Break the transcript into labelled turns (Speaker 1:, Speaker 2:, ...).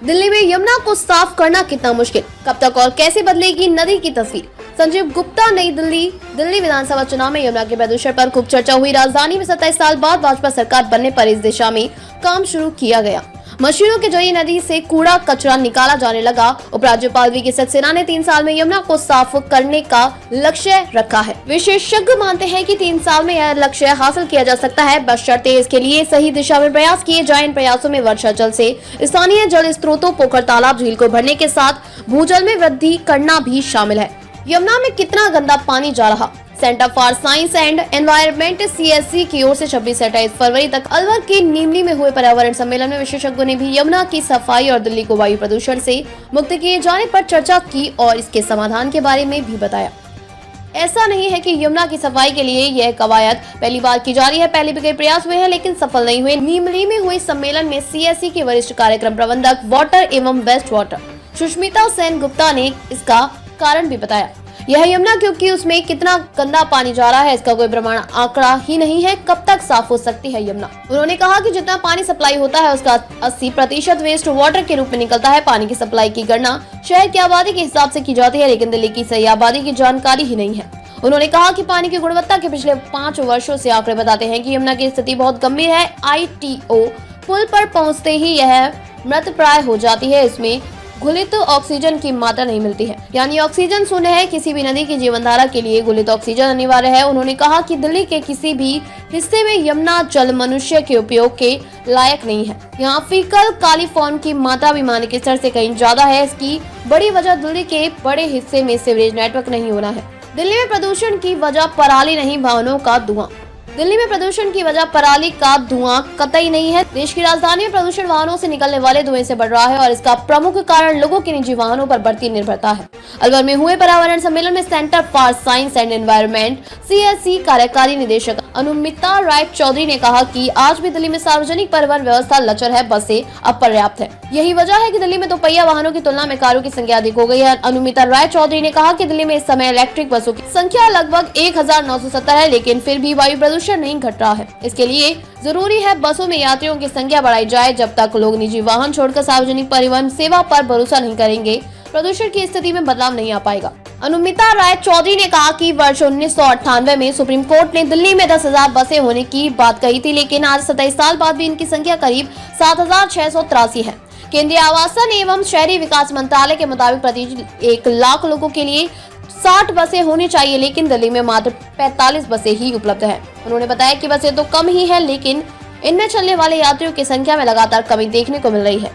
Speaker 1: दिल्ली में यमुना को साफ करना कितना मुश्किल, कब तक और कैसे बदलेगी नदी की तस्वीर। संजीव गुप्ता, नई दिल्ली। दिल्ली विधानसभा चुनाव में यमुना के प्रदूषण पर खूब चर्चा हुई। राजधानी में 27 साल बाद भाजपा सरकार बनने पर इस दिशा में काम शुरू किया गया। मशीनों के जरिए नदी से कूड़ा कचरा निकाला जाने लगा। उपराज्यपाल वी के सक्सेना ने 3 साल में यमुना को साफ करने का लक्ष्य रखा है। विशेषज्ञ मानते हैं कि 3 साल में यह लक्ष्य हासिल किया जा सकता है, बशर्ते इसके लिए सही दिशा में प्रयास किए जाएं। इन प्रयासों में वर्षा जल से स्थानीय जल स्रोतों, पोखर, तालाब, झील को भरने के साथ भूजल में वृद्धि करना भी शामिल है। यमुना में कितना गंदा पानी जा रहा। Centre for science and environment CSE की ओर से 26 से 28 फरवरी तक अलवर के नीमली में हुए पर्यावरण सम्मेलन में विशेषज्ञों ने भी यमुना की सफाई और दिल्ली को वायु प्रदूषण से मुक्त किए जाने पर चर्चा की और इसके समाधान के बारे में भी बताया। ऐसा नहीं है कि यमुना की सफाई के लिए यह कवायद पहली बार की जा रही है। पहले भी कई प्रयास हुए हैं लेकिन सफल नहीं हुए। नीमली में हुए सम्मेलन में CSE के वरिष्ठ कार्यक्रम प्रबंधक वाटर एवं वेस्ट वाटर सुष्मिता सेन गुप्ता ने इसका कारण भी बताया। यह यमुना क्योंकि उसमें कितना गंदा पानी जा रहा है इसका कोई प्रमाण आंकड़ा ही नहीं है। कब तक साफ हो सकती है यमुना। उन्होंने कहा कि जितना पानी सप्लाई होता है उसका 80% वेस्ट वाटर के रूप में निकलता है। पानी की सप्लाई की गणना शहर की आबादी के हिसाब से की जाती है लेकिन दिल्ली की सही आबादी की जानकारी ही नहीं है। उन्होंने कहा कि पानी की गुणवत्ता के पिछले 5 वर्षों से आंकड़े बताते हैं कि यमुना की स्थिति बहुत गंभीर है। ITO पुल पर पहुंचते ही यह मृत प्राय हो जाती है। इसमें घुलित ऑक्सीजन की मात्रा नहीं मिलती है, यानी ऑक्सीजन शून्य है। किसी भी नदी की जीवन धारा के लिए घुलित ऑक्सीजन अनिवार्य है। उन्होंने कहा कि दिल्ली के किसी भी हिस्से में यमुना जल मनुष्य के उपयोग के लायक नहीं है। यहाँ फीकल कालीफॉर्म की मात्रा भी मानक स्तर से कहीं ज्यादा है। इसकी बड़ी वजह दिल्ली के बड़े हिस्से में सीवरेज नेटवर्क नहीं होना है। दिल्ली में प्रदूषण की वजह पराली नहीं, वाहनों का धुआं। दिल्ली में प्रदूषण की वजह पराली का धुआं कतई नहीं है। देश की राजधानी में प्रदूषण वाहनों से निकलने वाले धुएं से बढ़ रहा है और इसका प्रमुख कारण लोगों के निजी वाहनों पर बढ़ती निर्भरता है। अलवर में हुए पर्यावरण सम्मेलन में centre for science and environment CSE कार्यकारी निदेशक अनुमिता राय चौधरी ने कहा कि आज भी दिल्ली में सार्वजनिक परिवहन व्यवस्था लचर है, बसें अपर्याप्त है। यही वजह है कि दिल्ली में दोपहिया वाहनों की तुलना में कारों की संख्या अधिक हो गई है। अनुमिता राय चौधरी ने कहा कि दिल्ली में इस समय इलेक्ट्रिक बसों की संख्या लगभग 1970 है लेकिन फिर भी वायु प्रदूषण नहीं घट रहा है। इसके लिए जरूरी है बसों में यात्रियों की संख्या बढ़ाई जाए। जब तक लोग निजी वाहन छोड़कर सार्वजनिक परिवहन सेवा पर भरोसा नहीं करेंगे, प्रदूषण की स्थिति में बदलाव नहीं आ पाएगा। अनुमिता राय चौधरी ने कहा कि वर्ष 1998 में सुप्रीम कोर्ट ने दिल्ली में 10,000 बसें होने की बात कही थी लेकिन आज 27 साल बाद भी इनकी संख्या करीब 7,683 है। केंद्रीय आवासन एवं शहरी विकास मंत्रालय के मुताबिक प्रति 1 लाख लोगों के लिए 60 बसें होनी चाहिए लेकिन दिल्ली में मात्र 45 बसें ही उपलब्ध है। उन्होंने बताया कि बसें तो कम ही है लेकिन इनमें चलने वाले यात्रियों की संख्या में लगातार कमी देखने को मिल रही है।